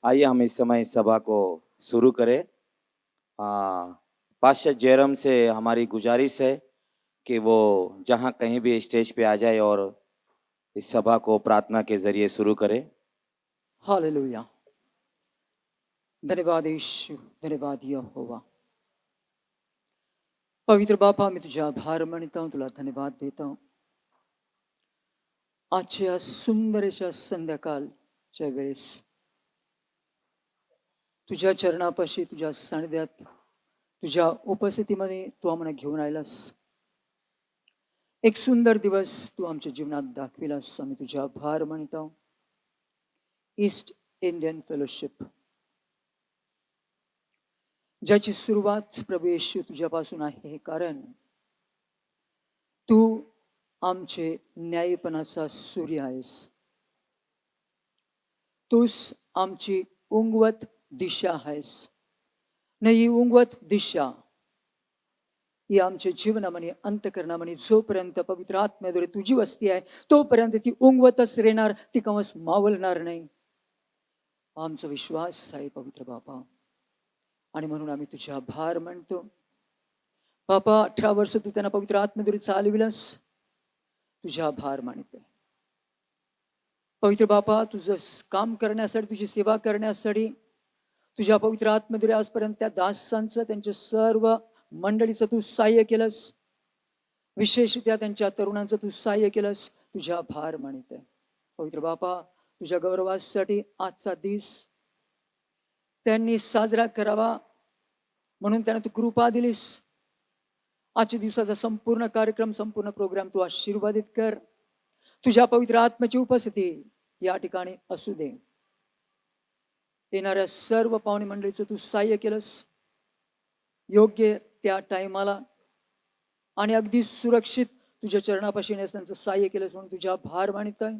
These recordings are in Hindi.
आइए हम इस समय इस सभा को शुरू करें। पास्टर जयराम से हमारी गुजारिश है कि वो जहाँ कहीं भी स्टेज पे आ जाए और इस सभा को प्रार्थना के जरिए शुरू करें। हालेलुया। धन्यवाद यीशु, धन्यवाद यहोवा। पवित्र बापा, मी तुझे आभार मानता हूँ, तुला धन्यवाद देता हूँ आजच्या सुंदर अशा संध्याकाळच्या वेळेस तुझ्या चरणापाशी, तुझ्या सानिध्यात, तुझ्या उपस्थितीमध्ये तू आम्हाला घेऊन आलास। एक सुंदर दिवस तू आमच्या जीवनात दाखविलास, आम्ही तुझे आभार मानत आहोत। ईस्ट इंडियन फेलोशिप ज्याची सुरुवात प्रभू येशू तुझ्यापासून आहे, कारण तू आमचे न्यायपणाचा सूर्य आहेस। तूच आमची उंगवत दिशा आहेस। नाही उंगवत दिशा ही आमच्या जीवनामध्ये अंतकरणामध्ये जोपर्यंत पवित्र आत्म्याद्वारे तुझी वस्ती आहे तोपर्यंत ती उंगवतच राहणार, ती कवच मावलणार नाही। आमचा विश्वास आहे पवित्र बापा, आणि म्हणून आम्ही तुझे आभार मानतो। बापा 18 वर्ष तू त्यांना पवित्र आत्म्याद्वारे चालविलास, तुझे आभार मानते। पवित्र बापा, तुझं काम करण्यासाठी, तुझी सेवा करण्यासाठी तुझ्या पवित्र आत्म्याद्वारे आजपर्यंत त्या दासांचं, त्यांच्या सर्व मंडळीचं तू सहाय्य केलंस, विशेषतः त्यांच्या तरुणांचं तू सहाय्य केलंस, तुझे आभार मानते। पवित्र बापा, तुझ्या गौरवासाठी आजचा दिवस त्यांनी साजरा करावा म्हणून त्यांना तू कृपा दिलीस। आजच्या दिवसाचा संपूर्ण कार्यक्रम, संपूर्ण प्रोग्राम तू आशीर्वादित कर। तुझ्या पवित्र आत्म्याची उपस्थिती या ठिकाणी असू दे। येणाऱ्या सर्व पाहुणे मंडळीचं तू सहाय्य केलंस, योग्य त्या टायमाला आणि अगदी सुरक्षित तुझ्या चरणापाशी येण्यास त्यांचं सहाय्य केलंस, म्हणून तुझ्या आभार मानित आहे।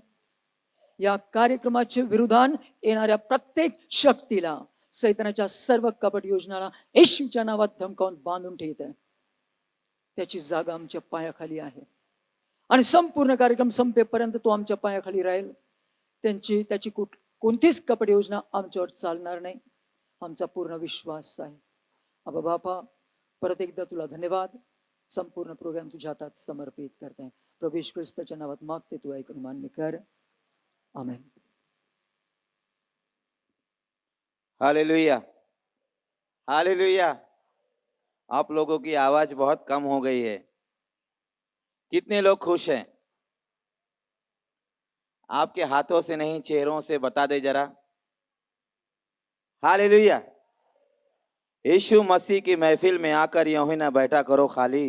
या कार्यक्रमाचे विरोधान येणाऱ्या प्रत्येक शक्तीला, सैतानाच्या सर्व कपट योजनाला येशूच्या नावात धमकावून बांधून ठेवत आहे। त्याची जागा आमच्या पायाखाली आहे आणि संपूर्ण कार्यक्रम संपेपर्यंत तो आमच्या पायाखाली राहील। त्याची कोणतीच कपट योजना आमच्यावर चालणार नाही, आमचा पूर्ण विश्वास आहे। अबा बापा, परत एकदा तुला धन्यवाद। संपूर्ण प्रोग्राम तुझ्या हातात समर्पित करते, प्रभू येशू ख्रिस्ताच्या नावात मागते, तू ऐकून मान्य कर, आमेन। Hallelujah, hallelujah. आप लोगों की आवाज बहुत कम हो गई है। कितने लोग खुश हैं? आपके हाथों से नहीं, चेहरों से बता दे जरा। हालेलुया। यीशु मसीह की महफिल में आकर यूं ही ना बैठा करो खाली।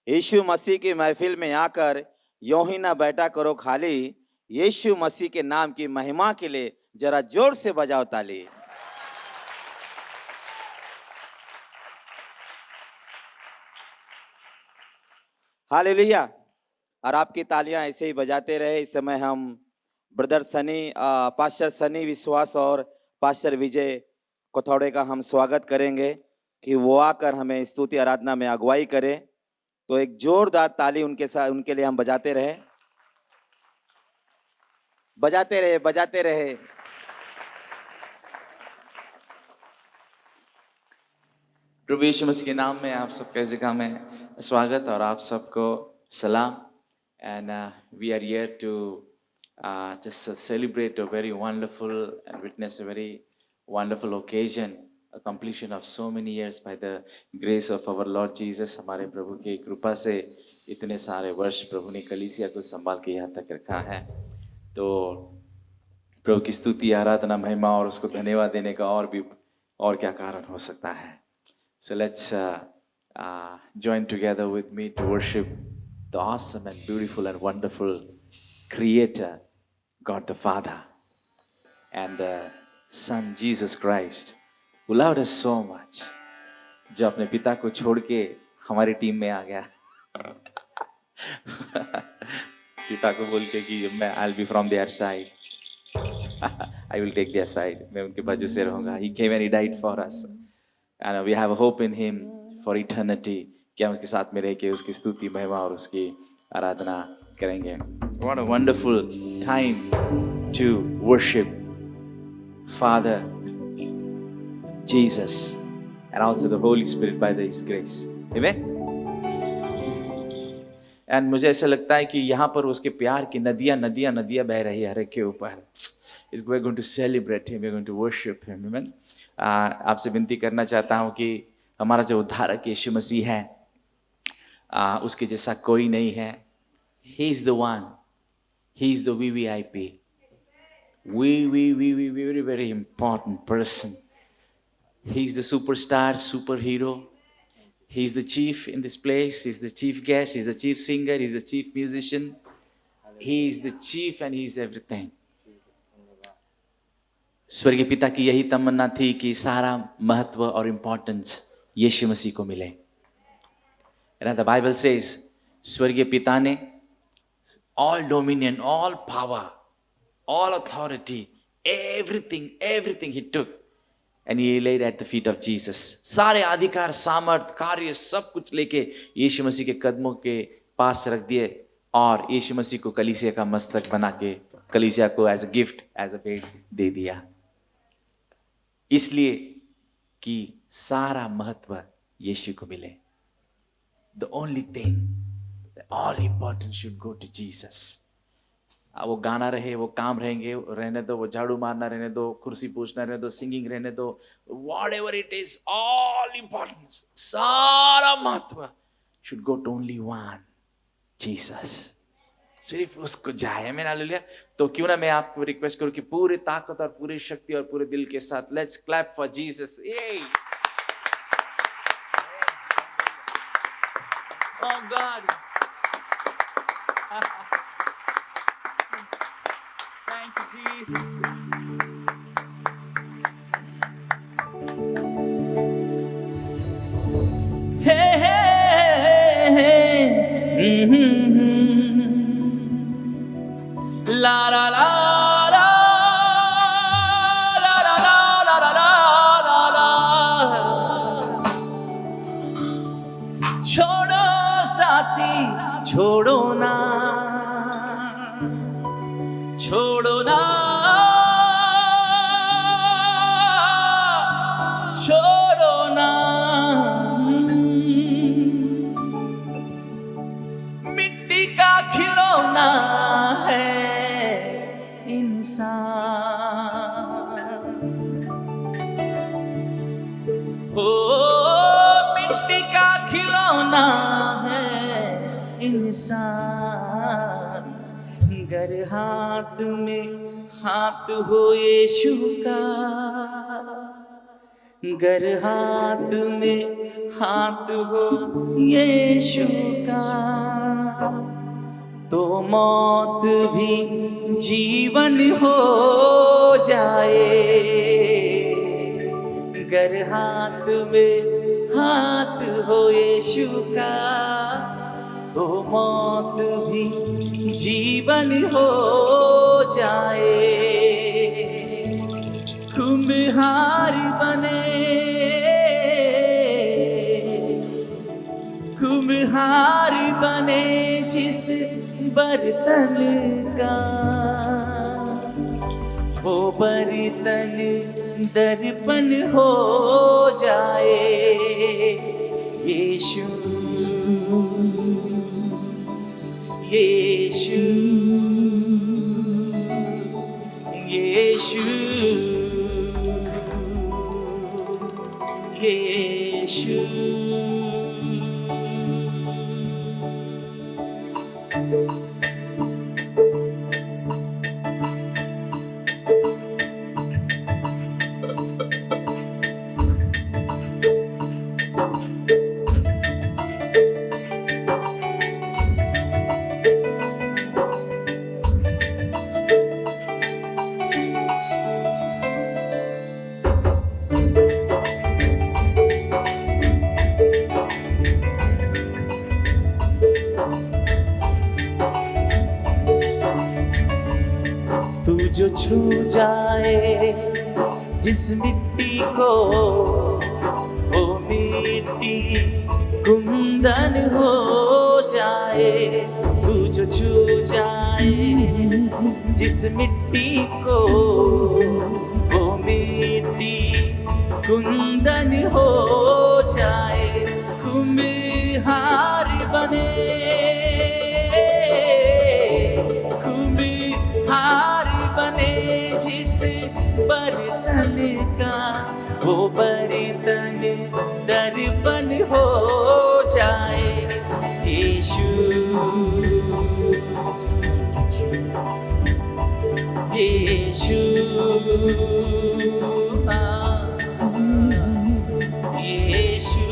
यीशु मसीह की महफिल में आकर यूं ही ना बैठा करो खाली। यीशु मसीह के नाम की महिमा के लिए जरा जोर से बजाओ ताली। हालेलुया। और आपकी तालियां ऐसे ही बजाते रहे। इस समय हम ब्रदर सनी, पास्टर सनी विश्वास और पास्टर विजय कोथौड़े का हम स्वागत करेंगे कि वो आकर हमें स्तुति आराधना में अगुवाई करें। तो एक जोरदार ताली उनके साथ, उनके लिए हम बजाते रहे, बजाते रहे, बजाते रहे। प्रभु यीशु मसीह के नाम में आप सबका इस जगह में स्वागत और आप सबको सलाम। And we are here to just celebrate a very wonderful and witness a very wonderful occasion, a completion of so many years by the grace of our Lord Jesus। हमारे प्रभु की कृपा से इतने सारे वर्ष प्रभु ने कलीसिया को संभाल के यहाँ तक रखा है। तो प्रभु की स्तुति, आराधना, महिमा और उसको धन्यवाद देने का और क्या कारण हो सकता है। So let's join together with me to worship the awesome and beautiful and wonderful Creator, God the Father, and the Son Jesus Christ, who loved us so much, जो अपने पिता को छोड़ के हमारी टीम में आ गया। पिता को बोल के कि मैं I'll be from their side, I will take their side, मैं उनके बाजू से रहूँगा। He came and he died for us, and we have a hope in Him for eternity, कि हम उसके साथ में रह के उसकी स्तुति, महिमा और उसकी आराधना करेंगे। What a wonderful time to worship Father, Jesus, and also the Holy Spirit by His grace. Amen. And मुझे ऐसा लगता है कि यहाँ पर उसके प्यार की नदियाँ नदियाँ नदियाँ बह रही है हर एक के ऊपर. We're going to celebrate Him, we're going to worship Him. Amen. आपसे विनती करना चाहता हूँ कि हमारा जो उद्धारक यीशु मसीह है, उसके जैसा कोई नहीं है. He is the one. He is the VVIP. Very, very important person. He's the superstar, superhero. He's the chief in this place. He's the chief guest. He's the chief singer. He's the chief musician. He's the chief and he's everything. स्वर्गीय पिता की यही तमन्ना थी कि सारा महत्व और इम्पोर्टेंस यीशु मसीह को मिले. And the Bible says, स्वर्गीय पिता ने all dominion, all power, all authority, everything he took and he laid at the feet of Jesus. सारे अधिकार, सामर्थ, कार्य सब कुछ लेके यीशु मसीह के कदमों के पास रख दिए और यीशु मसीह को कलीसिया का मस्तक बना के कलीसिया को as a gift, as a भेंट दे दिया. इसलिए कि सारा महत्व यीशु को मिले. The only thing, all important should go to Jesus. वो गाना रहे, वो काम रहेंगे रहने दो, वो झाड़ू मारना रहने दो, कुर्सी पूछना रहने दो, सिंगिंग रहने दो, whatever it is, all important, सारा महत्व should go to only one, Jesus. सिर्फ उसको जाए. मैंने हालेलुया. तो क्यों ना मैं आपको रिक्वेस्ट करूं कि पूरी ताकत और पूरी शक्ति और पूरे दिल के साथ let's clap for Jesus. Oh God. Thank you, Jesus. Hey, hey, hey, hey. La la la la la la la la la la. छोड़ो साथी, छोड़ो ना, छोड़ो ना, छोड़ो ना. मिट्टी का खिलौना है इंसान. ओ मिट्टी का खिलौना है इंसान. गर हाथ में हाथ हो यीशु का, गर हाथ में हाथ हो यीशु का, तो मौत भी जीवन हो जाए. गर हाथ में हाथ हो यीशु का, तो मौत भी जीवन हो जाए. कुम्हार बने, कुम्हार बने जिस बर्तन का, वो बर्तन दर्पण हो जाए. यीशु यीशु यीशु यीशु. तू जो छू जाए जिस मिट्टी को, वो मिट्टी कुंदन हो जाए. तू जो छू जाए जिस मिट्टी को, वो कुंदन हो जाए, कुम्हार बने, कुम्हार बने जिस बर्तन का वो बर्तन दर्पण हो जाए। यीशु यीशु यीशु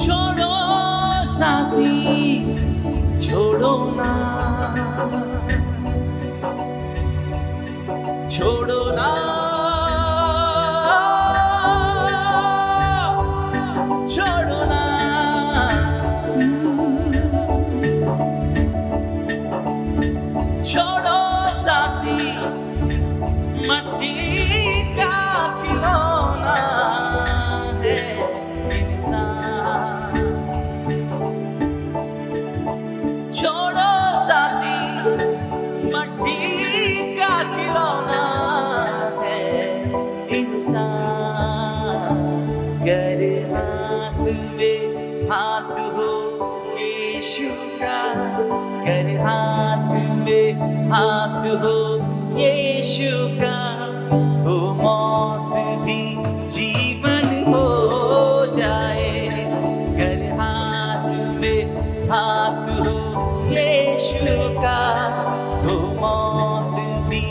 छोड़ो साथी, छोड़ो ना, छोड़ो ना, छोड़ो ना, छोड़ो साथी, मट्टी का खिलौना है इंसान। छोड़ो साथी, मट्टी का खिलौना है इंसान। गर हाथ में हाथ हो यीशु का, गर हाथ में हाथ हो यीशु का, तो मौत भी जीवन हो जाए। गर हाथ में हाथ हो यीशु का, तो मौत भी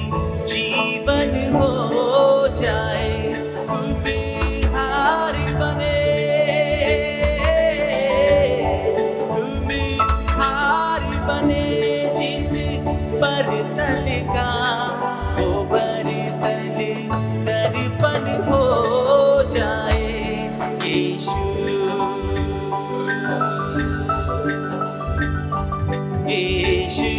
जीवन हो जाए। कुम्हार बने, कुम्हार बने जिस बर्तन का वो बर्तन दर्पण हो जाए। यीशु यीशु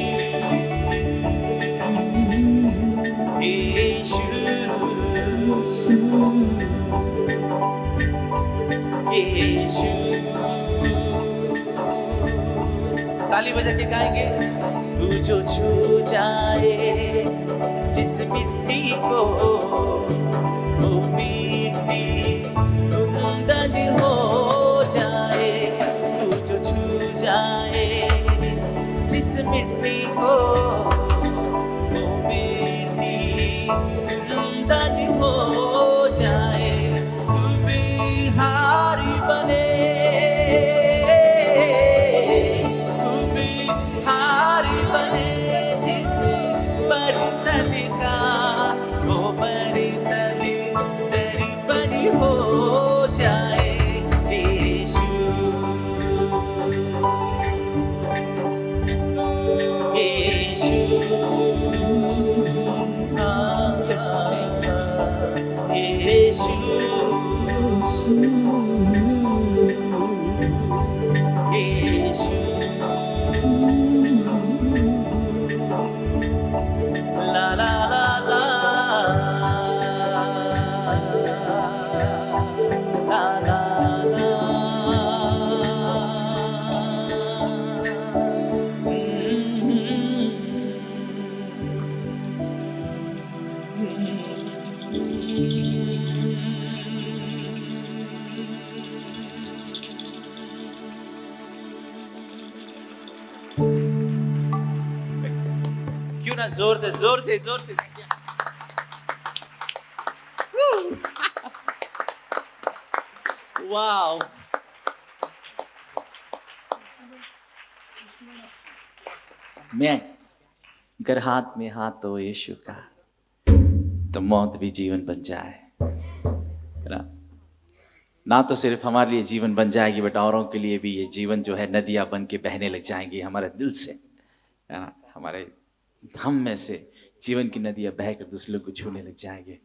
यीशु ताली बजा के गाएंगे। तू जो छू जाए जिस मिट्टी को, वो मिट्टी कुंदन हो जाए। तू जो छू जाए जिस मिट्टी को, वो मिट्टी कुंदन हो जाए। कुम्हार बने, कुम्हार बने जिस बर्तन का वो बर्तन दर्पण हो जाए। यीशु यीशु यीशु यीशु ला ला ला ला ला ला ला। ना जोर से जोर से जोर से वाओ। मैं अगर हाथ में हाथ हो यीशु का तो मौत भी जीवन बन जाए, है ना तो सिर्फ हमारे लिए जीवन बन जाएगी बट औरों के लिए भी ये जीवन जो है नदियां बन के बहने लग जाएंगी हमारे दिल से, है ना। हमारे हम में से जीवन की नदियां बहकर दूसरे लोग को छूने लग जाएंगे।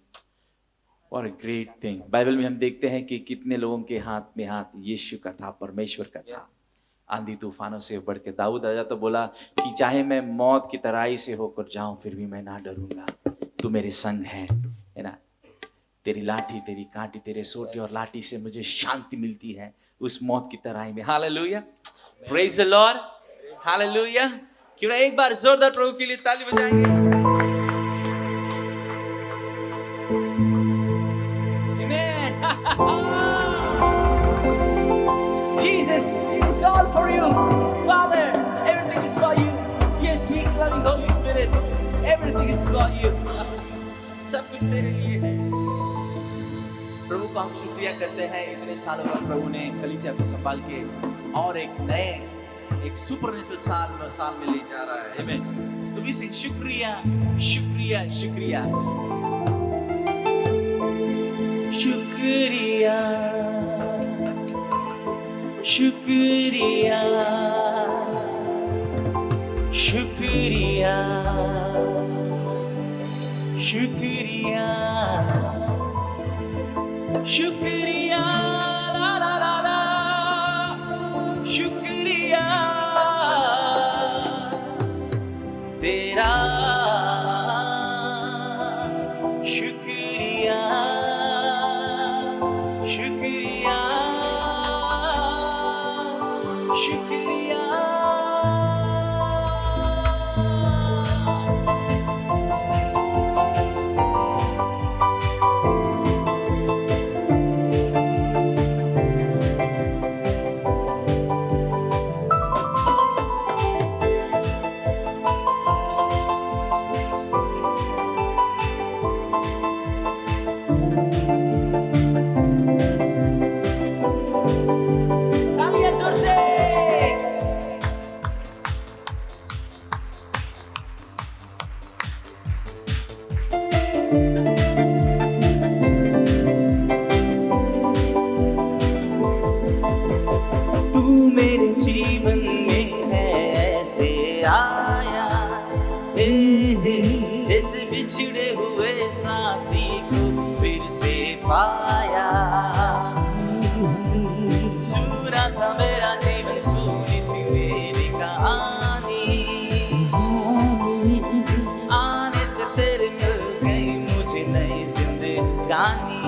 और ग्रेट थिंग, बाइबल में हम देखते हैं कि कितने लोगों के हाथ में हाथ यीशु का था, परमेश्वर का था। आंधी तूफानों से बढ़ के दाऊद राजा तो बोला कि चाहे मैं मौत की तराई से होकर जाऊं फिर भी मैं ना डरूंगा, तू मेरे संग है ना। तेरी लाठी तेरी कांटी तेरे सोटे और लाठी से मुझे शांति मिलती है उस मौत की तराई में। Hallelujah, praise the Lord, hallelujah. क्यों ना एक बार जोरदार प्रभु के लिए ताली बजाएंगे। Jesus, it is all for you. Father, everything is for you. Dear sweet loving Holy Spirit, everything is for you. सब कुछ तेरे लिए है। प्रभु को हम शुक्रिया करते हैं, इतने सालों बाद प्रभु ने कलीसिया को संभाल के और एक नए एक सुपरनेचुरल साल में ले जा रहा है। आमीन। तो भी सिंह शुक्रिया शुक्रिया शुक्रिया शुक्रिया शुक्रिया शुक्रिया शुक्रिया शुक्रिया ला ला ला ला शुक्रिया तेरा शुक्रिया शुक्रिया शुक्रिया। जैसे बिछड़े हुए साथी को फिर से पाया, सुना था मेरा जीवन सुनी थी मेरी कहानी, आने से तेरे मिल गई मुझे नई जिंदगानी।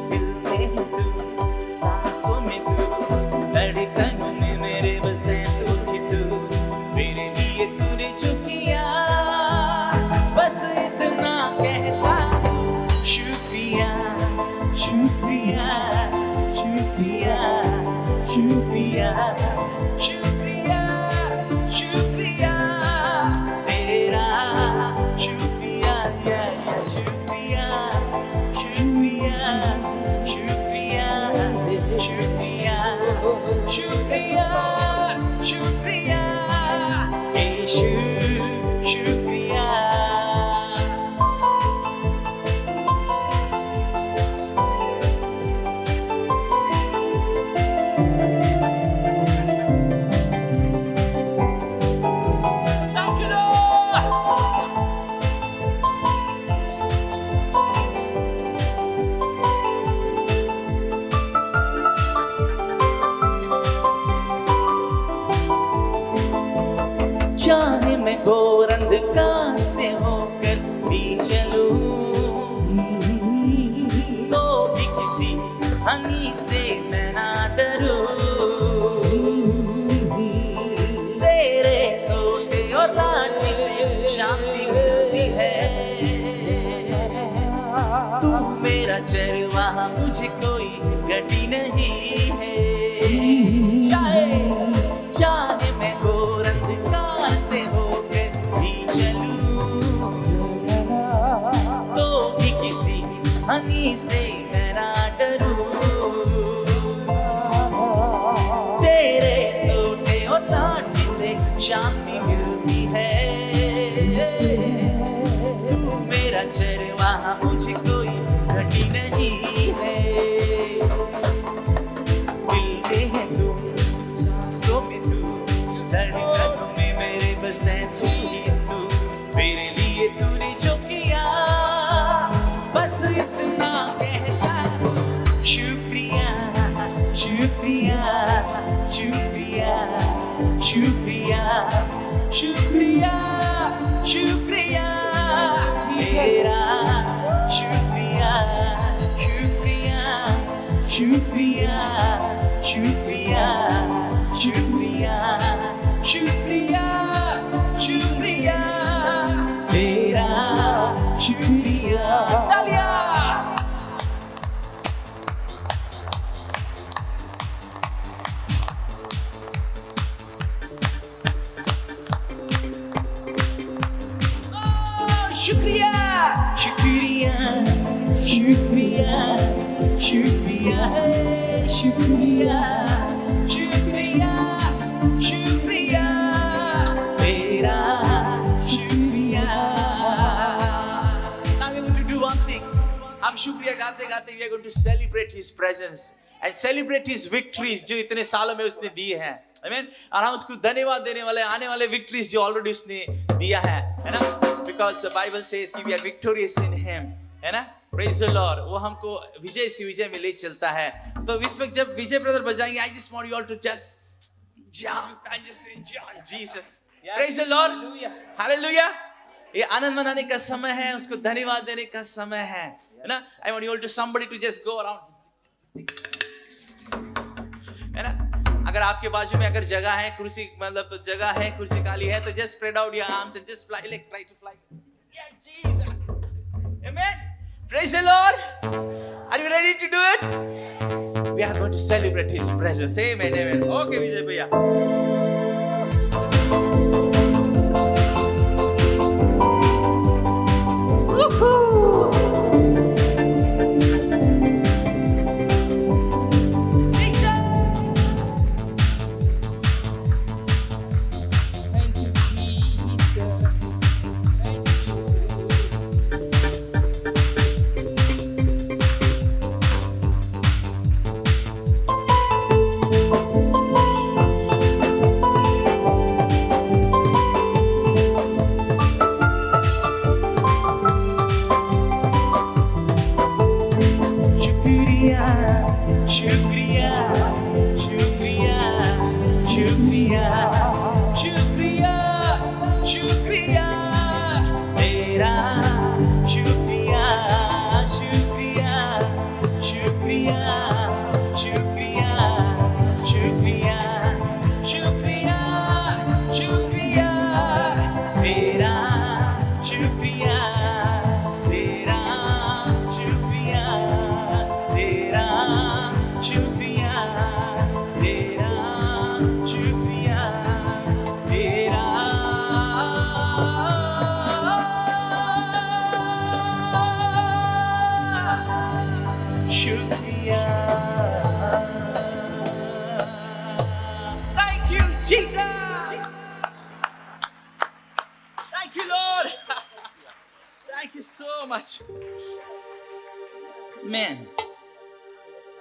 दिल में तू, सांसों में तू, धड़कनों में मेरे बसे तू ही तू, मेरे लिए तूने जो किया बस इतना कहता हूँ शुक्रिया शुक्रिया शुक्रिया शुक्रिया शुक्रिया शुक्रिया तेरा शुक्रिया शुक्रिया शुक्रिया शुक्रिया शुक्रिया शुक्रिया शुक्रिया यीशु शुक्रिया। Thank you, Lord. चाहे मैं घोर अंधकार से होकर भी चलूं, तो भी किसी हनी से मैं ना डरूं, तेरे सोते और लाठी से शांति मिलती है, तू मेरा चरवाहा मुझे कोई घटी नहीं है। चाहे मैं घोर अंधकार से हो हानि से मैं ना डरूं, तेरे सोने और लाठी से शांति मिलती है, तू मेरा चरवाहा मुझे कोई घटी नहीं है, दिल में है तू, सांसों में तू, धड़कनों में मेरे बसे तू, मेरे लिए तूने जो किया बस इतना कहता हूँ, शुक्रिया शुक्रिया शुक्रिया शुक्रिया शुक्रिया शुक्रिया तेरा, शुक्रिया शुक्रिया शुक्रिया शुक्रिया शुक्रिया शुक्रिया शुक्रिया तेरा, शुक्रिया। तालियां। शुक्रिया शुक्रिया शुक्रिया शुक्रिया शुक्रिया शुक्रिया शुक्रिया तेरा, शुक्रिया। Now we're going to do one thing. हम शुक्रिया गाते गाते we are going to celebrate His presence and celebrate His victories जो इतने सालों में उसने दी हैं, आमीन। और हम उसको धन्यवाद देने वाले आने वाले victories जो already उसने दिया है ना, because the Bible says कि we are victorious in Him, है ना, praise the Lord। वो हमको विजय से विजय में ले चलता है। तो इस वक्त जब विजय ब्रदर बजाएंगे, I just want you all to just jump and just enjoy Jesus, praise the Lord, hallelujah। ये आनंद मनाने का समय है, उसको धन्यवाद देने का समय है ना। I want you all to somebody to just go around, है ना। अगर आपके बाजू में अगर जगह है, कुर्सी मतलब जगह है, कुर्सी खाली है, तो just spread out your arms and just fly, like try to fly. Yeah, Jesus. Amen. Praise the Lord. Are you ready to do it? We are going to celebrate His presence. Amen. Amen. Okay, Vijay Bhaiya. Man,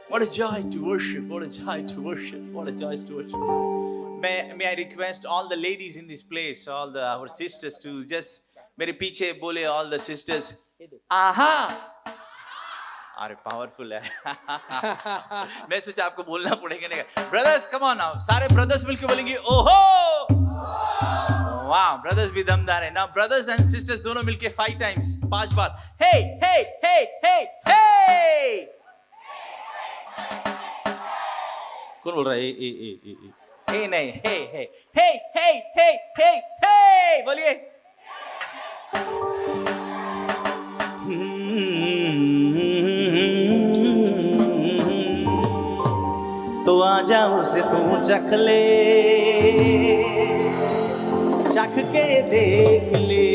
what a joy to worship, what a joy to worship, what a joy to worship. May I request all the ladies in this place, all our sisters to just, मेरे पीछे बोले all the sisters, aha! अरे powerful है। मैं सोचा आपको बोलना पड़ेगा नहीं। Brothers, come on now, सारे brothers मिलके बोलेंगे ओहो! Wow, brothers भी दमदार है। Now brothers and sisters दोनों मिलके 5 times, 5 बार। Hey, hey, hey, hey, hey! कौन बोल रहा है? ए नहीं, hey, hey, hey, hey, hey, hey, hey! बोलिए। तो आजा उसे तू चख ले, चख के देख ले,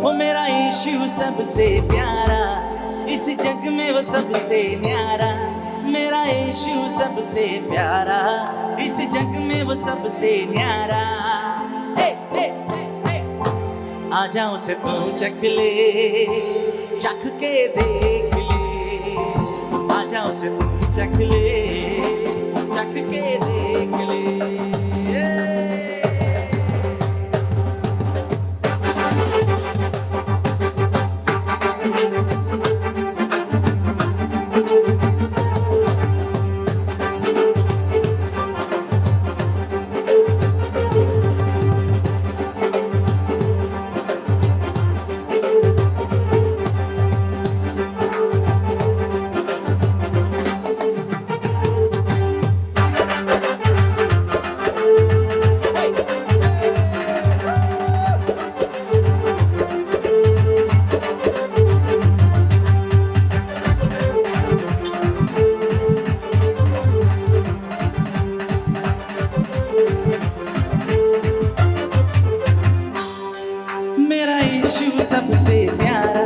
वो मेरा यीशु सबसे प्यारा, इस जग में वो सबसे न्यारा। मेरा यीशु सबसे प्यारा, इस जग में वो सबसे न्यारा। आ जाओ से तू चख ले, चख के देख ले। आ जाओ से तू चख ले, चख के देख ले। मेरा यीशु सबसे प्यारा,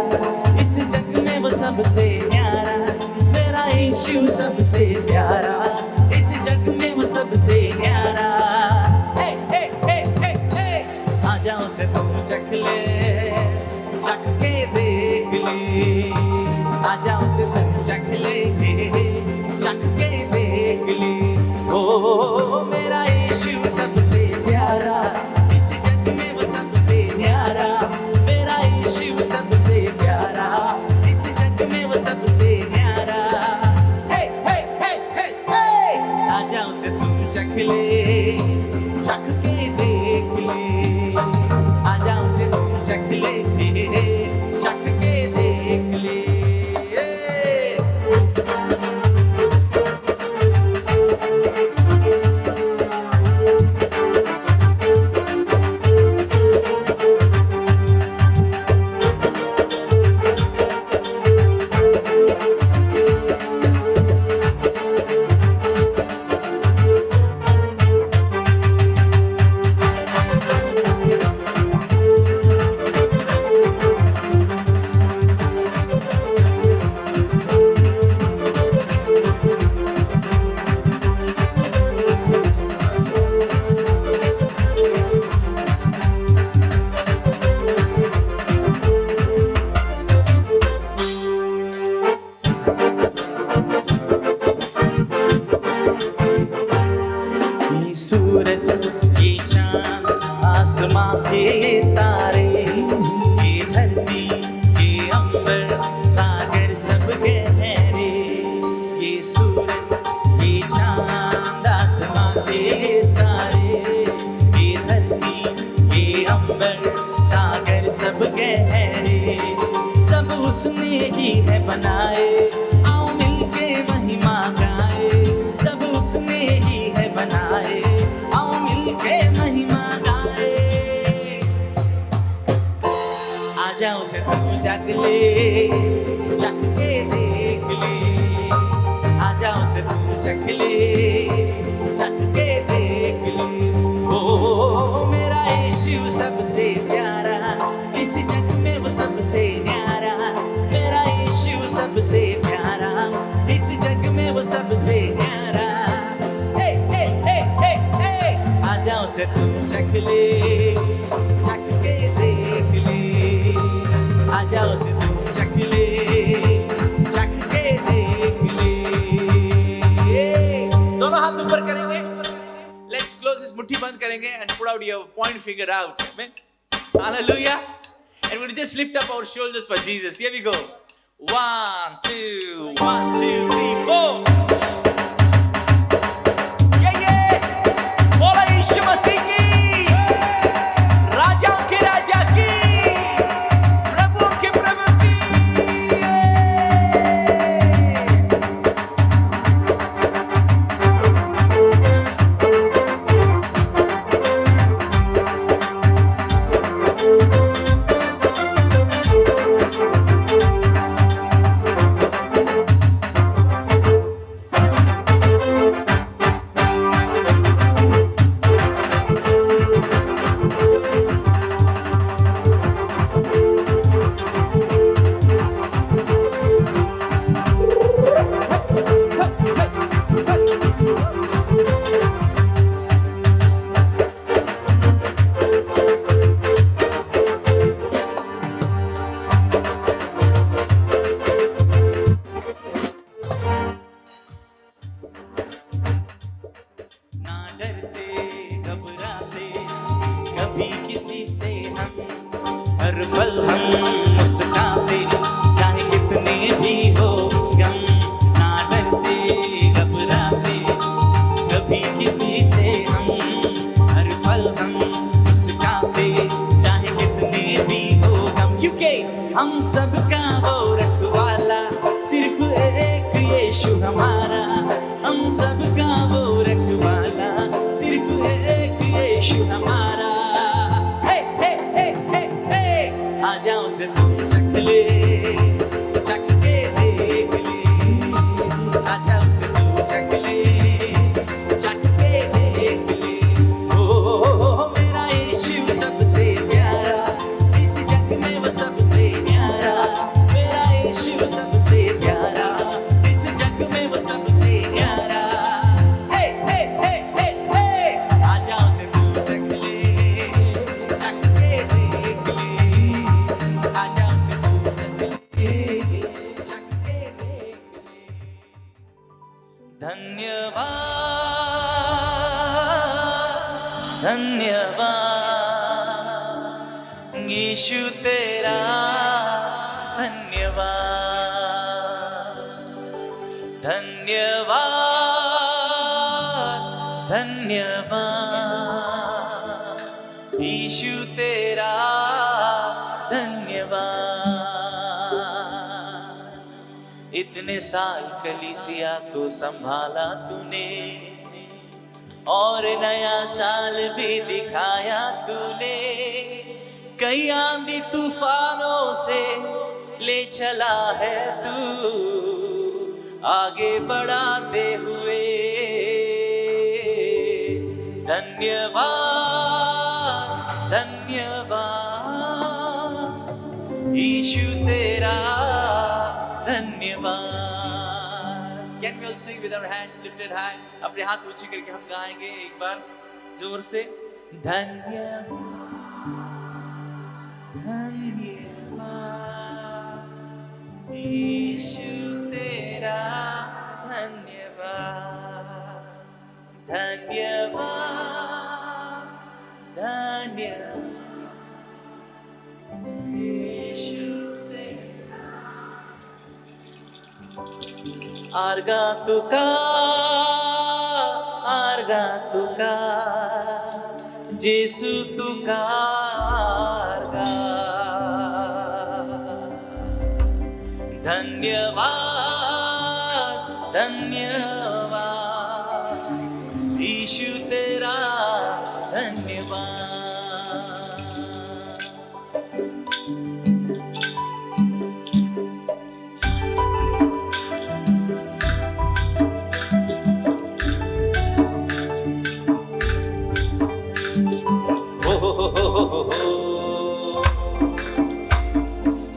इस जग में वो सबसे न्यारा। मेरा यीशु सबसे प्यारा, इस जग में वो सबसे न्यारा। आ जाओ से तुम चख ले, चख के देख ले। आ जाओ से तुम चख ले, चख के देख ले। ओ मेरा यीशु सबसे प्यारा, इस जग में वो सबसे न्यारा। मेरा यीशु सबसे प्यारा, इस जग में वो सबसे न्यारा। आ जाओ से तुम चख ले, चख के देख ले। आ जाओ से तुम चख ले, चख के देख ले। ये सूरज, ये चांद, आसमां के तारे, ये धरती, ये अंबर, सागर सब गहरे। ये सूरज, ये चांद, आसमां के तारे, ये धरती, ये अंबर, सागर सब गहरे। सब उसने ही है बनाए, आओ मिलके महिमा गाए। सब उसने ही है बनाए, आओ मिलके महिमा गाए। आ जाओ से तू चख ले, चख के देख ले। आ जाओ से तू चख ले, चख के देख ले। ओ मेरा यीशु सबसे प्यारा, इस जग में वो सबसे न्यारा। मेरा यीशु सबसे प्यारा, इस जग में वो सबसे न्यारा। आ जाओ से तू चख ले, चख के देख ले। आ जाओ से तू चख ले, चख के देख ले। दोनों हाथ ऊपर करेंगे। Let's close this, मुट्ठी बंद करेंगे and put out your point finger out. Amen. Hallelujah. And we'll just lift up our shoulders for Jesus. Here we go. 1, 2, 1, 2, 3, 4. बोला यीशु मसीह की, राजाओं के राजा की, प्रभु के प्रभु की। हम मुस्कुराते, चाहे कितने भी हो गम, ना डरते घबराते कभी किसी से हम, हर पल हम मुस्कुराते, चाहे कितने भी हो गम, क्योंकि हम सबका वो रखवाला सिर्फ एक यीशु हमारा, हम सबका वो रखवाला सिर्फ एक यीशु हमारा। हे हे हे हे हे, आ जाओ से तू चख ले, चख के देख ले, आ जाओ से तू चख ले, चख के देख ले। ओ मेरा यीशु सबसे प्यारा, इस जग में वो सबसे प्यारा, मेरा यीशु सबसे प्यारा, इस जग में वो सबसे प्यारा। हे हे हे हे हे, आ जाओ से तू चख ले, चख के देख ले, आ जाओ से तू चख ले, चख के देख ले। धन्यवाद धन्यवाद यीशु तेरा धन्यवाद, धन्यवाद धन्यवाद यीशु तेरा धन्यवाद। इतने साल कलीसिया को संभाला तूने, और नया साल भी दिखाया तूने, कई आंधी तूफानों से ले चला है तू, आगे बढ़ाते हुए। धन्यवाद धन्यवाद यीशु तेरा धन्यवाद। Can we all sing with our hands lifted high? अपने हाथ ऊंचे करके हम गाएंगे एक बार जोर से। धन्यवाद धन्यवाद यीशु तेरा धन्यवाद, धन्यवाद धन्यवाद यीशु तेरा। आर्गा तुका जेसु तुका आर्गा। धन्यवाद धन्यवाद यीशु तेरा धन्यवाद।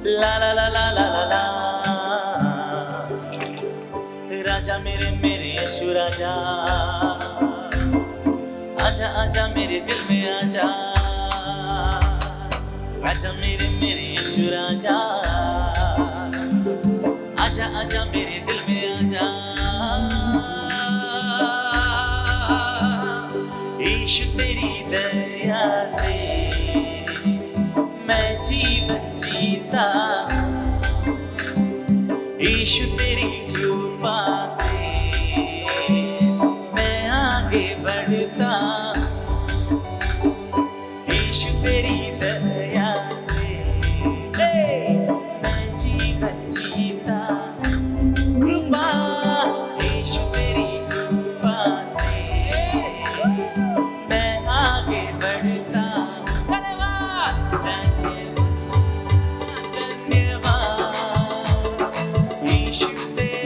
ला ला ला ला ला ला ला, राजा मेरे मेरे यीशु राजा, आजा आजा मेरे दिल में आजा, राजा मेरे मेरे यीशु राजा, आजा आजा मेरे दिल में आजा। यीशु तेरी दया से मैं जीवन जीता, यीशु तेरी कृपा से मैं आगे बढ़ता, यीशु तेरी दया से मैं जीवन जीता। कृपा यीशु तेरी कृपा से मैं आगे बढ़ता। धन्यवाद धन्यवाद धन्यवाद यीशु तेरा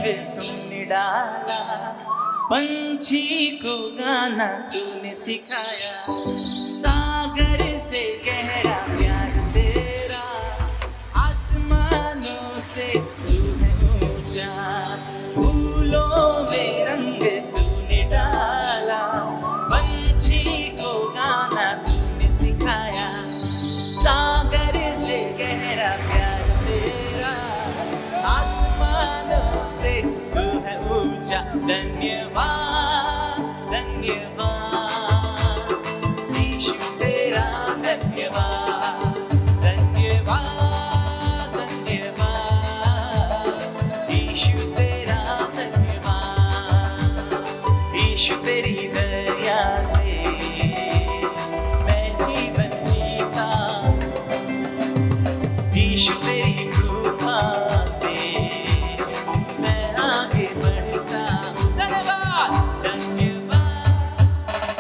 रंग तूने डाला, पंछी को गाना तूने सिखाया, सागर से गहरा प्यार तेरा, आसमानों से तू है ऊंचा, फूलों में रंग तूने डाला, पंछी को गाना तूने सिखाया, सागर से गहरा प्यार तेरा, आसमानों से तू है ऊंचा। धन्यवाद धन्यवाद यीशु तेरा, धन्यवाद धन्यवाद धन्यवाद यीशु तेरा, धन्यवाद। यीशु तेरी दया से मैं जीवन जीता, यीशु तेरी कृपा से मैं आगे बढ़ता। धन्यवाद धन्यवाद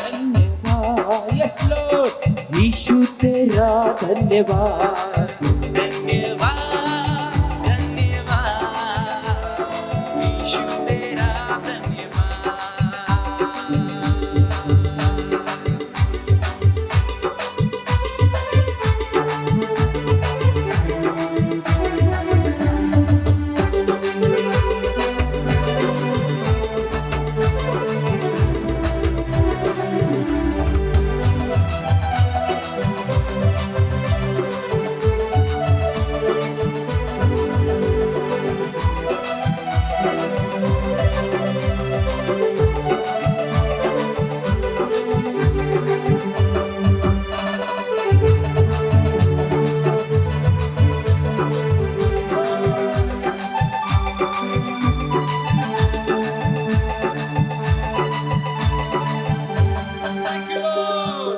धन्यवाद, यस लॉर्ड, यीशु तेरा धन्यवाद। धन्यवाद धन्यवाद यीशु तेरा धन्यवाद। Thank you, Lord.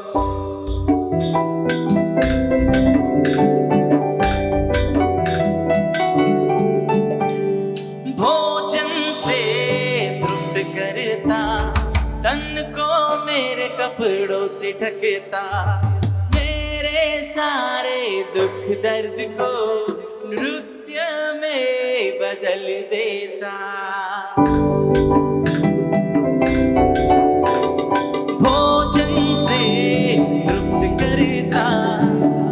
भोजन से तृप्त करता, तन को मेरे कपड़ों से ढकता, मेरे सारे दुख दर्द को नृत्य में बदल देता। भोजन से तृप्त करता,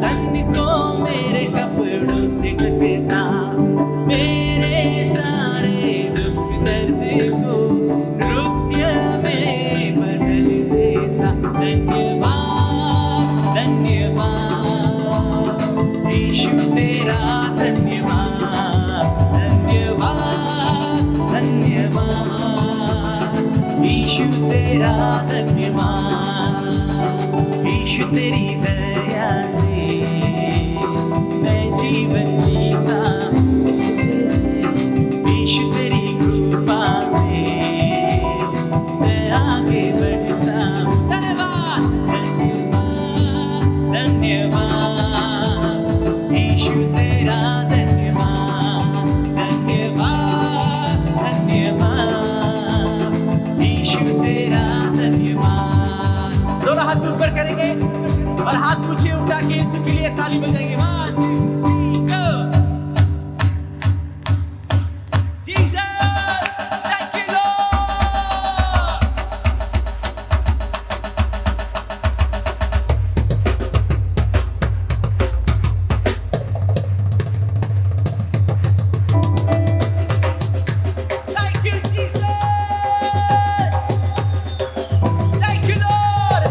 तन को मेरे कपड़ों से ढकता, मेरे सारे दुख दर्द को नृत्य में बदल देता। धन्यवाद धन्यवाद यीशु तेरा, धन्यवाद धन्यवाद धन्यवाद यीशु तेरा, धन्यवाद। यीशु तेरी दया से मैं जीवन जीता, यीशु तेरी कृपा से मैं आगे बढ़ता। धन्यवाद धन्यवाद धन्यवाद यीशु तेरा, धन्यवाद धन्यवाद धन्यवाद यीशु तेरा, धन्यवाद। दोनों हाथ ऊपर करेंगे और हाथ पूछे उठा के यीशु के लिए ताली बजाएंगे। 1 2 3 go। Jesus, thank you, Lord. Thank you, Jesus. Thank you, Lord.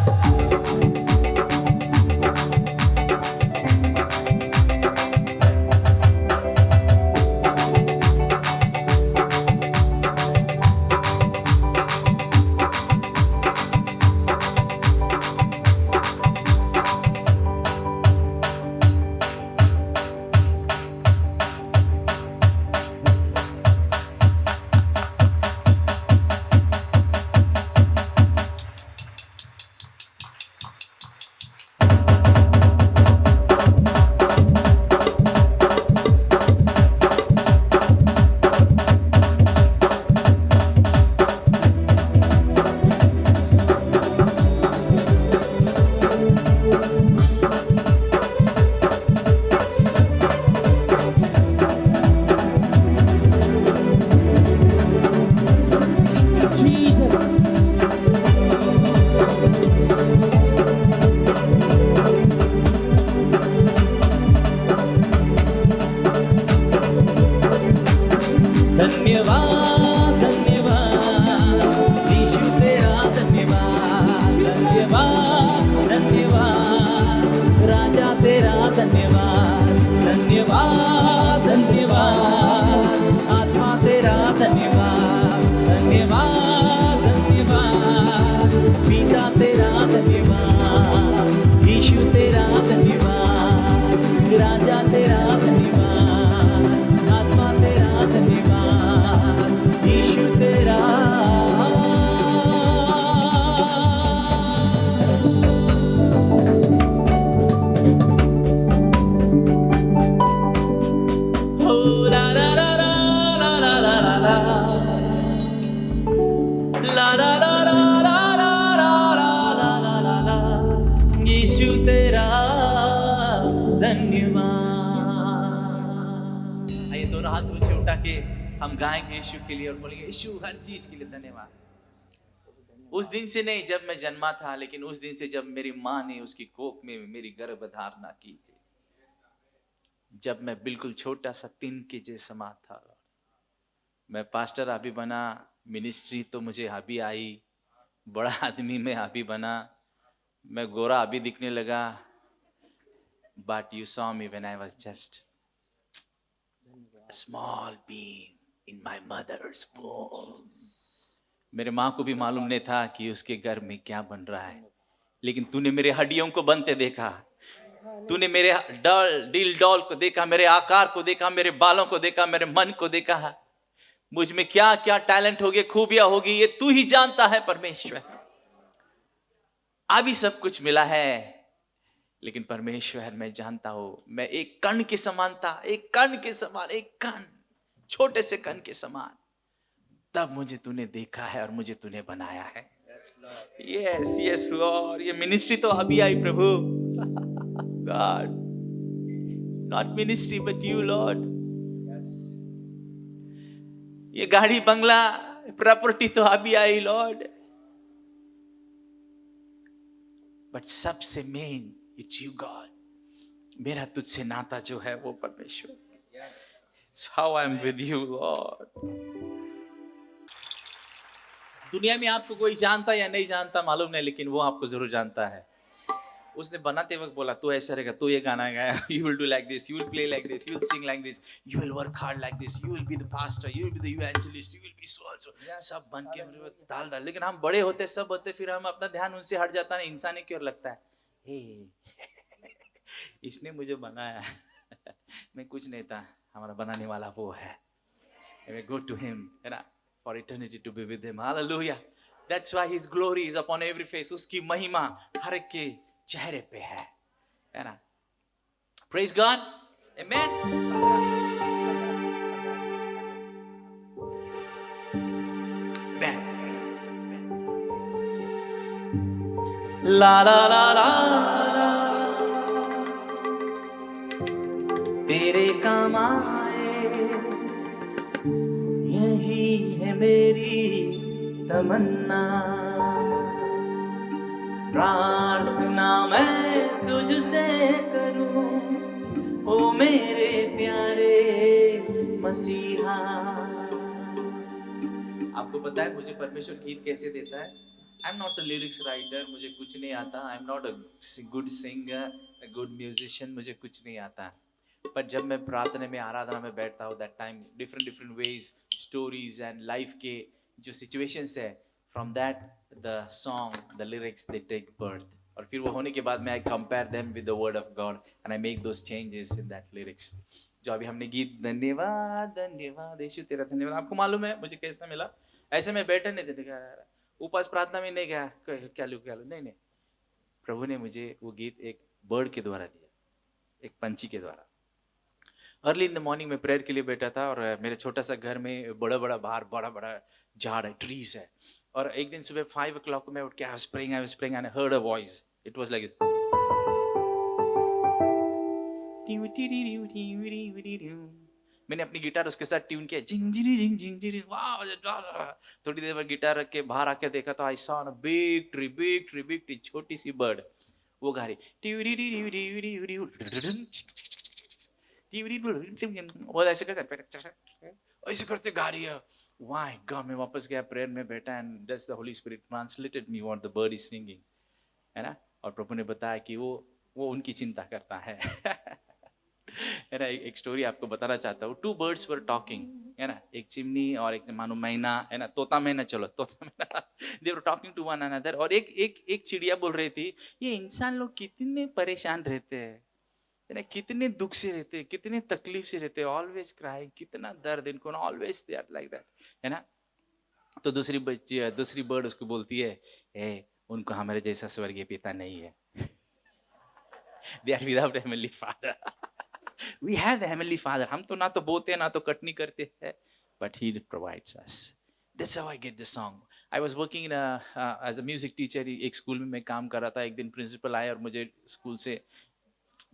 धन्यवाद धन्यवाद यीशु तेरा धन्यवाद धन्यवाद धन्यवाद राजा तेरा धन्यवाद धन्यवाद धन्यवाद आत्मा तेरा धन्यवाद धन्यवाद धन्यवाद पिता तेरा धन्यवाद यीशु तेरा धन्यवाद राजा तेरा धन्यवाद आत्मा तेरा धन्यवाद यीशु तेरा हो ला ला ला ला ला ला ला ला ला ला ला ला ला ला ला ला ला ला यीशु तेरा धन्यवाद। आइए दोनों हाथ ऊंचे उठा के हम गाएंगे यीशु के लिए और बोलेंगे यीशु हर चीज के लिए धन्यवाद। उस दिन से नहीं जब मैं जन्मा था, लेकिन उस दिन से जब मेरी माँ ने उसकी कोख में मेरी गर्भधारणा की थी, जब मैं बिल्कुल छोटा सा तिनके जैसा माँ था। मैं पास्टर अभी बना, मिनिस्ट्री तो मुझे अभी आई, बड़ा आदमी में अभी बना, मैं गोरा अभी दिखने लगा। But you saw me when I was just a small being in my mother's womb. मेरे माँ को भी मालूम नहीं था कि उसके गर्भ में क्या बन रहा है, लेकिन तूने मेरे हड्डियों को बनते देखा, तूने मेरे दिल डॉल को देखा, मेरे आकार को देखा, मेरे बालों को देखा, मेरे मन को देखा। मुझ में क्या क्या टैलेंट होगी, खूबियां होगी, ये तू ही जानता है परमेश्वर। अभी सब कुछ मिला है, लेकिन परमेश्वर मैं जानता हूं, मैं एक कण के समान था, एक कण के समान, एक कण, छोटे से कण के समान। तब मुझे तूने देखा है और मुझे तूने बनाया है। यस यस लॉर्ड, ये मिनिस्ट्री तो अभी आई प्रभु। God, not ministry but you Lord. ये गाड़ी बंगला प्रॉपर्टी तो अभी आई लॉर्ड, बट सबसे मेन इट्स यू गॉड। मेरा तुझसे नाता जो है वो परमेश्वर। It's how I'm with you Lord। दुनिया में आपको कोई जानता या नहीं जानता मालूम नहीं, लेकिन वो आपको जरूर जानता है। उसने बनाते वक्त बोला तू ऐसा रहेगा, तू ये गाना गाया, you will do like this, you will play like this, you will sing like this, you will work hard like this, you will be the pastor, you will be the evangelist, you will be so and so। सब बन के डाल डाल, लेकिन हम बड़े होते सब होते, फिर हम अपना ध्यान उनसे हट जाता है, इंसानी की ओर लगता है। इसने मुझे बनाया, मैं कुछ नहीं था, हमारा बनाने वाला वो है। We go to him, है ना, for eternity to be with him। Hallelujah। That's why his glory is upon every face। उसकी महिमा हर एक के चेहरे पे है ना। Praise God। Amen। Amen। ला ला ला ला तेरे काम आए, यही है मेरी तमन्ना। प्रार्थना मैं तुझसे करूं, ओ मेरे प्यारे मसीहा। आपको पता है मुझे परमेश्वर गीत कैसे देता है? I am not a lyrics writer, मुझे कुछ नहीं आता। I am not a good singer, a good musician, मुझे कुछ नहीं आता। पर जब मैं प्रार्थना में, आराधना में बैठता हूँ, that time different ways, stories and life के जो सिचुएशंस है, from that the song, the lyrics they take birth. और फिर वो होने के बाद में I compare them with the word of God and I make those changes in that lyrics. जो अभी हमने गीत धन्यवाद धन्यवाद यीशु तेरा धन्यवाद, आपको मालूम है मुझे कैसा मिला? ऐसे में बैठे नहीं थे, उपवास प्रार्थना में नहीं गया क्या लू नहीं, प्रभु ने मुझे वो गीत एक बर्ड के द्वारा दिया, एक पंछी के द्वारा। अर्ली इन द मॉर्निंग में प्रेयर के लिए बैठा था, और मेरे छोटा सा घर में बड़ा बाहर बड़ा झाड़ है, ट्रीज है। और एक दिन सुबह 5 o'clock में उठ के I was praying and I heard a voice. It was like मैंने अपनी गिटार उसके साथ ट्यून किया, जिंग जिंग जिंग जिंग। वाह, थोड़ी देर बाद गिटार रख के बाहर आके देखा तो I saw a big tree, छोटी सी बर्ड, वो गा रही, वो ऐसे करते गा रही है। Why? God, मैं वापस गया प्रेयर में बैठा and that's the Holy Spirit translated me what the bird is singing, है ना? और प्रभु ने बताया कि वो उनकी चिंता करता है। है ना? एक स्टोरी आपको बताना चाहता हूँ। Two birds were talking, है ना? एक चिमनी और एक मानो मैना, है ना? तोता मैना, चलो तोता मैना। They were talking to one another और एक चिड़िया बोल रही थी, ये इंसान लोग कितने परेशान रहते हैं, है ना? कितने दुख से रहते हैं, कितने तकलीफ से रहते हैं, ऑलवेज क्राइंग, कितना दर्द इनको, always they are like that, है ना? तो दूसरी बर्ड उसको बोलती है, उनको हमारे जैसा स्वर्गीय पिता नहीं है। They are without heavenly father. We have the heavenly father. हम तो ना तो बोते हैं ना तो कटनी करते हैं, but he provides us. That's how I get the song. I was working in as a music teacher. एक स्कूल में मैं काम कर रहा था। एक दिन प्रिंसिपल आए और मुझे स्कूल से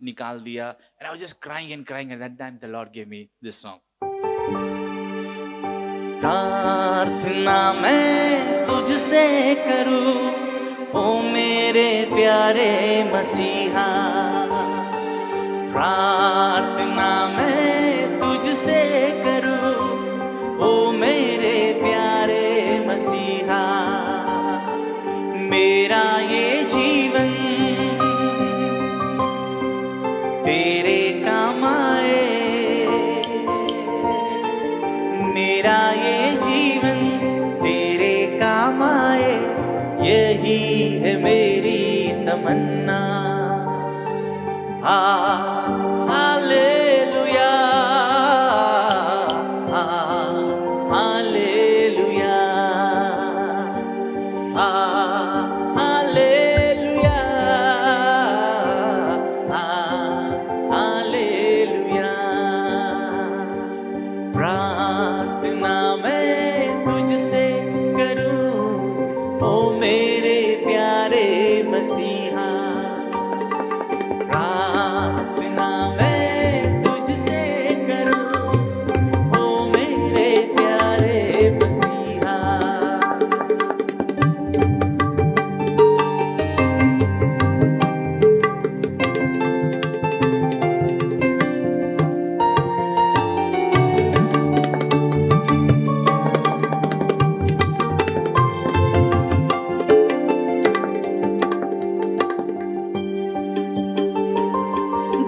निकाल दिया, and I was just crying and crying, and that time the Lord gave me this song. प्रार्थना मैं तुझसे करूं, ओ मेरे प्यारे मसीहा। प्रार्थना मैं तुझसे करूं, ओ मेरे प्यारे मसीहा। मेरा ये जीवन तेरे काम आए, मेरा ये जीवन तेरे काम आए, यही है मेरी तमन्ना। Hallelujah, hallelujah, hallelujah, hallelujah. प्रार्थना मैं तुझसे करूं, ओ मेरे प्यारे मसीहा। प्रार्थना मैं तुझसे करूं, ओ मेरे प्यारे मसीहा।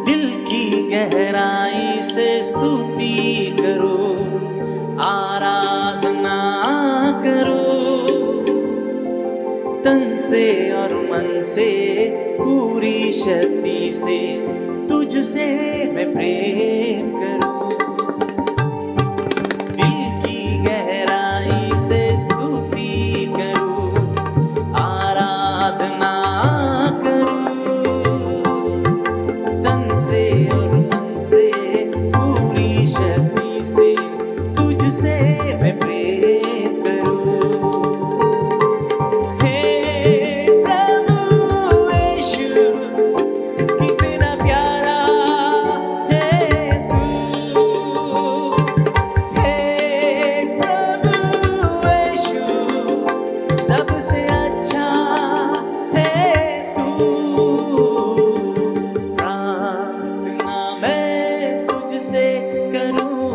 दिल की गहराई से स्तुति करो, आराधना करो, तन से और मन से पूरी शक्ति से तुझसे मैं प्रेम करूं। दिल की गहराई से स्तुति करूं, आराधना करूं, तन से और मन से पूरी शक्ति से तुझसे मैं प्रेम करूं। हे प्रभु यीशु, कितना प्यारा है तू। हे प्रभु यीशु, सबसे अच्छा है तू। प्रार्थना मैं तुझसे करूं,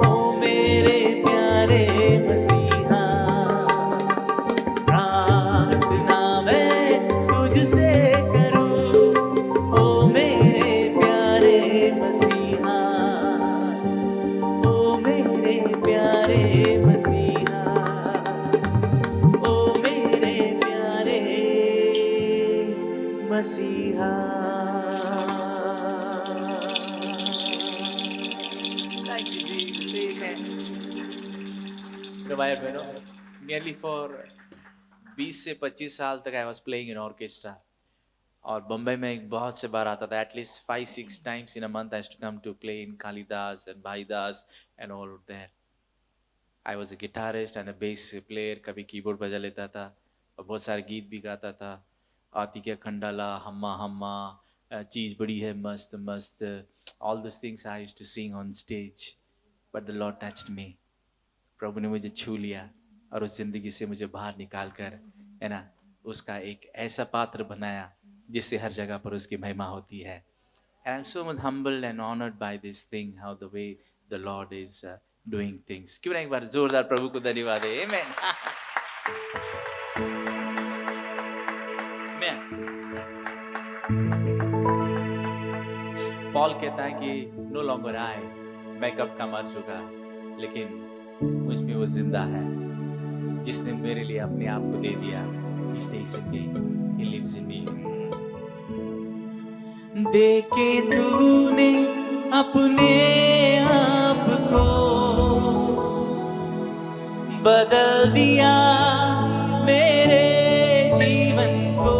ओ मेरे प्यारे मसीहा। प्रार्थना मैं तुझसे करूं, ओ मेरे प्यारे मसीहा। ओ मेरे प्यारे मसीहा, ओ मेरे प्यारे मसीहा। Thank you, Jesus. Amen. मेरे भाई बहनों, nearly for 20 से 25 साल तक I was playing in orchestra. और बम्बई में एक बहुत से बार आता था, at least 5-6 times in a month I used to come to play in Kalidas and Bhaidas and all there. I was a guitarist and a bass player, कभी कीबोर्ड बजा लेता था और बहुत सारे गीत भी गाता था। आती क्या खंडाला, हम्मा हम्मा, चीज़ बड़ी है मस्त मस्त, all those things I used to sing on stage. But the Lord touched me. प्रभु ने मुझे छू लिया और उस जिंदगी से मुझे बाहर निकाल कर, है ना, उसका एक ऐसा पात्र बनाया जिससे हर जगह पर उसकी महिमा होती है। And I'm so much humbled and honored by this thing, how the way the Lord is doing things. क्यों ना एक बार जोरदार प्रभु को धन्यवाद दें. Amen. Amen. पॉल कहता है कि नो लॉन्गर आई, मैं कब का मर चुका, लेकिन मुझ में वो जिंदा है जिसने मेरे लिए अपने आप को दे दिया. He stays in me, he lives in me. देखे तूने अपने आप को, बदल दिया मेरे जीवन को,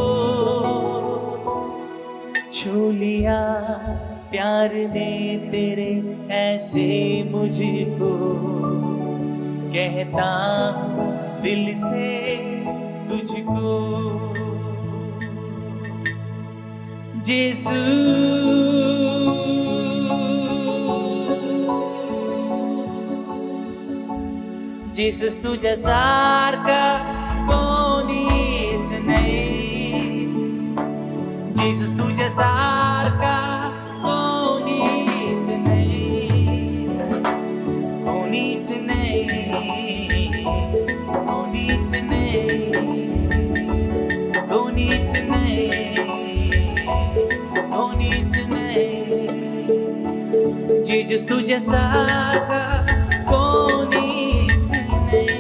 छू लिया प्यार ने तेरे ऐसे मुझको, कहता हूँ दिल से तुझको. यीशु Jesus तुझ्या सारखा कोणीच नाही. Jesus तुझ्या सारखा कोणीच नाही. कोणीच नाही. कोणीच नाही. कोणीच नाही. कोणीच नाही. Jesus तुझ्या सारखा कोणीच नाही.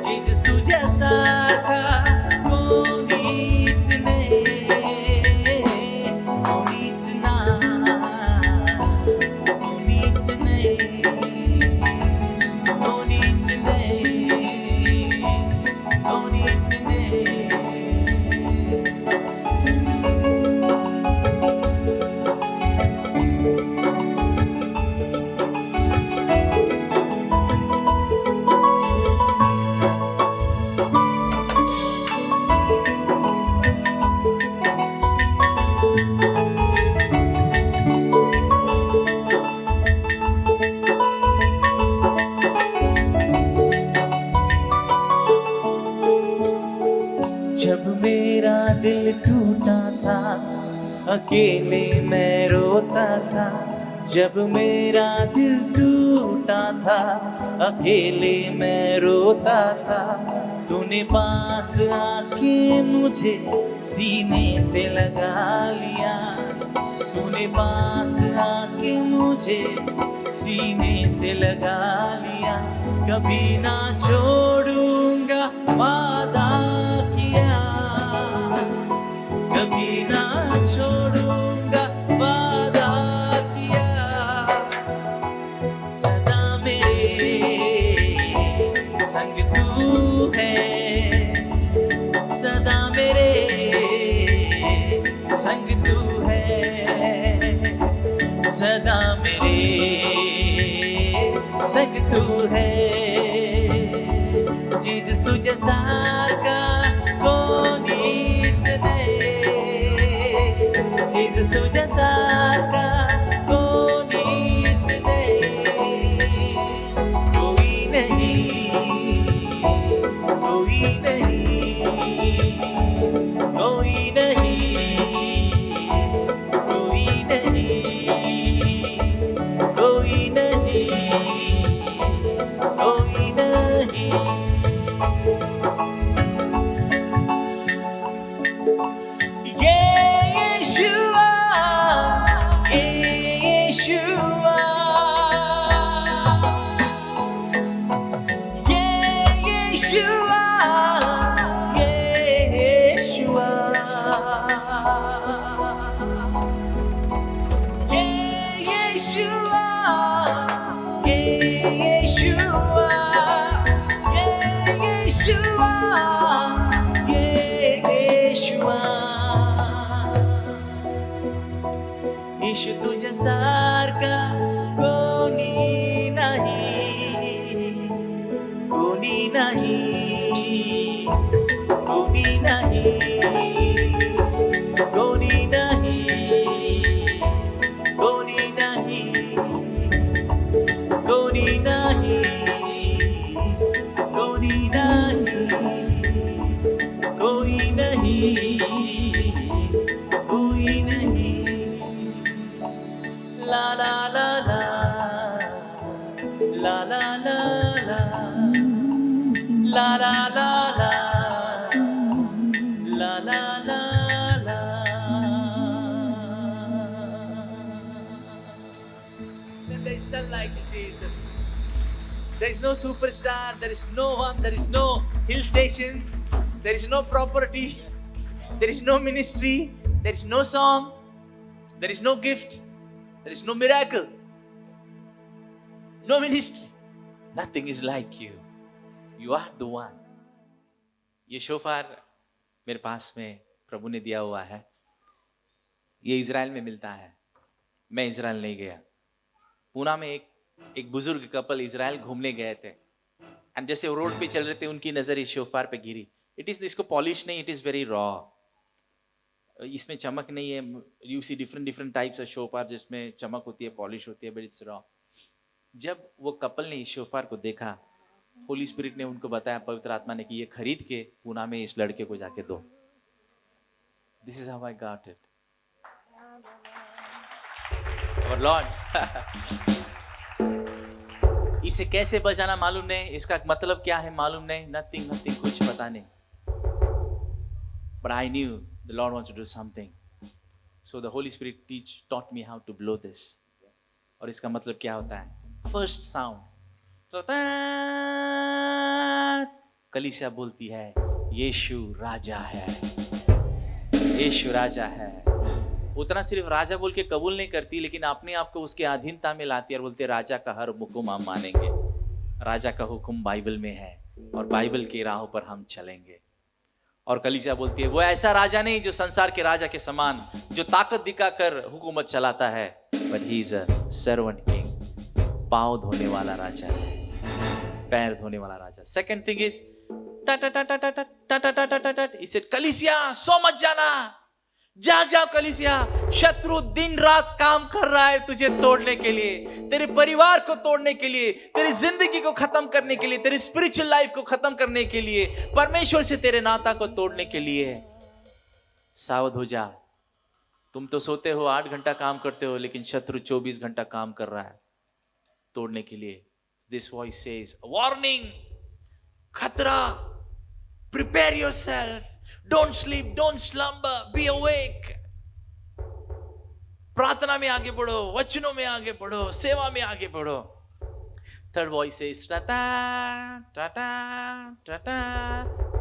Jesus तुझ्या सारखा कोणीच नाही. कोणीच नाही. कोणीच नाही. कोणीच नाही. कोणीच नाही. जब मेरा दिल टूटा था, अकेले मैं रोता था. जब मेरा दिल टूटा था, अकेले मैं रोता था. तूने पास आके मुझे सीने से लगा लिया. तूने पास आके मुझे सीने से लगा लिया. कभी ना छोड़ूंगा वादा किया. कभी ना छोड़ूंगा वादा किया. सदा मेरे संग तू है. सदा मेरे संग तू है. सदा मेरे संग तू है. जीसस तुझ्या सारखा कोणीच नाही. जीसस तुझ्या सारखा कोणीच नाही. कोई नहीं. कोई नहीं. कोई नहीं. कोई नहीं. कोई नहीं. कोई नहीं. Yeshua, Yeshua, Yeshua, Yeshua, Yeshua, Yeshua, Yeshua, Yeshua. यीशु तुझ्या सारखा कोणी नाही. कोणी नाही. कोणी नाही. कोणी नाही. कोणी नाही. कोणी नाही. कोणी नाही. कोई नहीं. कोई नहीं. La la la la. La la la la. La la la la. Then there is none like Jesus. There is no superstar, there is no one, there is no hill station, there is no property, there is no ministry, there is no song, there is no gift, there is no miracle, no ministry. Nothing is like you. You are the one. ये शोफार मेरे पास में प्रभु ने दिया हुआ है. ये इज़राइल में मिलता है. मैं इज़राइल नहीं गया. पूना में एक बुजुर्ग कपल इज़राइल घूमने गए थे. एंड जैसे वो रोड पे चल रहे थे उनकी नजर इस शोफार पे गिरी. इट इज, इसको पॉलिश नहीं, इट इज वेरी रॉ. इसमें चमक नहीं है. You see different types of shofar जिसमें चमक होती है, पॉलिश होती है, बट इट्स रॉ. जब वो कपल ने इस शोफार को देखा, होली स्पिरिट ने उनको बताया, पवित्र आत्मा ने, कि ये खरीद के पूना में इस लड़के को जाके दो. This is how I got it. और लॉर्ड इसे कैसे बजाना मालूम नहीं, इसका मतलब क्या है मालूम नहीं, नथिंग, कुछ पता नहीं. But I knew the Lord wants to do something. So the Holy Spirit taught me how to blow this. और इसका मतलब क्या होता है? First sound. कलीसिया बोलती है, यीशु राजा है, यीशु राजा है. उतना सिर्फ राजा बोल के कबूल नहीं करती, लेकिन अपने आप को उसके अधीनता में लाती है और बोलते, राजा का हर हुक्म हम मानेंगे. राजा का हुक्म बाइबल में है और बाइबल की राहों पर हम चलेंगे. और कलीसिया बोलती है, वो ऐसा राजा नहीं जो संसार के राजा के समान, जो ताकत दिखाकर हुकूमत चलाता है, but he is a servant king. पाँव धोने वाला राजा है, पैर धोने वाला राजा. सेकंड थिंग इज इसे कलीसिया सो मत जाना. जा कलीसिया, शत्रु दिन रात काम कर रहा है तुझे तोड़ने के लिए, तेरे परिवार को तोड़ने के लिए, तेरी जिंदगी को खत्म करने के लिए, तेरी स्पिरिचुअल लाइफ को खत्म करने के लिए, परमेश्वर से तेरे नाता को तोड़ने के लिए. सावध हो जा. तुम तो सोते हो, 8 घंटा काम करते हो, लेकिन शत्रु 24 घंटा काम कर रहा है तोड़ने के लिए. दिस वॉइस सेज, वार्निंग, खतरा, prepare yourself. Don't sleep, don't slumber, be awake. प्रार्थना में आगे बढ़ो, वचनों में आगे बढ़ो, सेवा में आगे बढ़ो. थर्ड वॉइस है टाटा टाटा टाटा.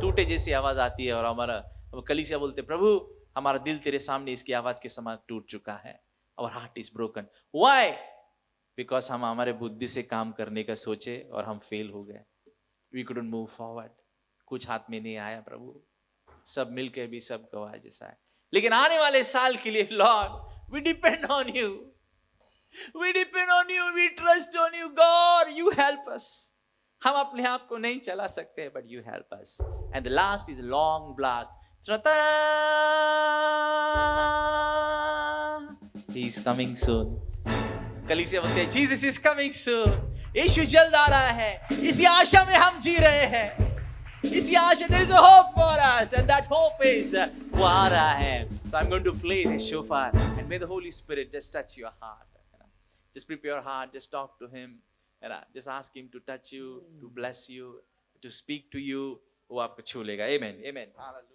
टूटे जैसी आवाज आती है और हमारा कलीसिया बोलते, प्रभु हमारा दिल तेरे सामने इसकी आवाज के समान टूट चुका है. Our heart is broken. Why? Because हम हमारे बुद्धि से काम करने का सोचे और हम फेल हो गए. We couldn't move forward. कुछ हाथ में नहीं आया प्रभु. सब मिलकर भी सब गवाह जैसा है. लेकिन आने वाले साल के लिए, Lord, we depend on you, we depend on you, we trust on you. God, you help us. हम अपने आप को नहीं चला सकते, but you help us. And the last is long blast. He is coming soon. कलीसिया बोलते हैं, Jesus is coming soon. Yeshu जल्द आ रहा है. इसी आशा में हम जी रहे हैं. इसी आशा, there is a hope for us, and that hope is वो आ रहा है. So I'm going to play this shofar, and may the Holy Spirit just touch your heart. Just prepare your heart, just talk to Him, just ask Him to touch you, to bless you, to speak to you. वो आपको छू लेगा. Amen, amen. Hallelujah.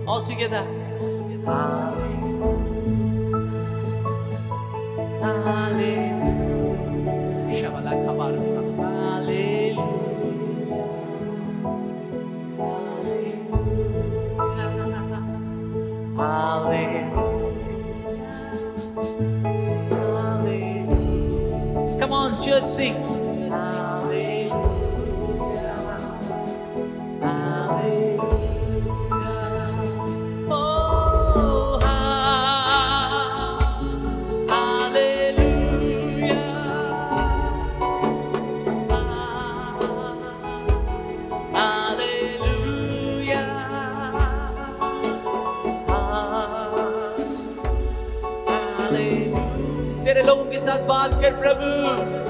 All together. Hallelujah. Shabala kabara. Hallelujah. Hallelujah. Come on, church, sing. Hallelujah. Hallelujah. Oh, hallelujah. Hallelujah. Hallelujah. तेरे लोगों के साथ बात कर प्रभु।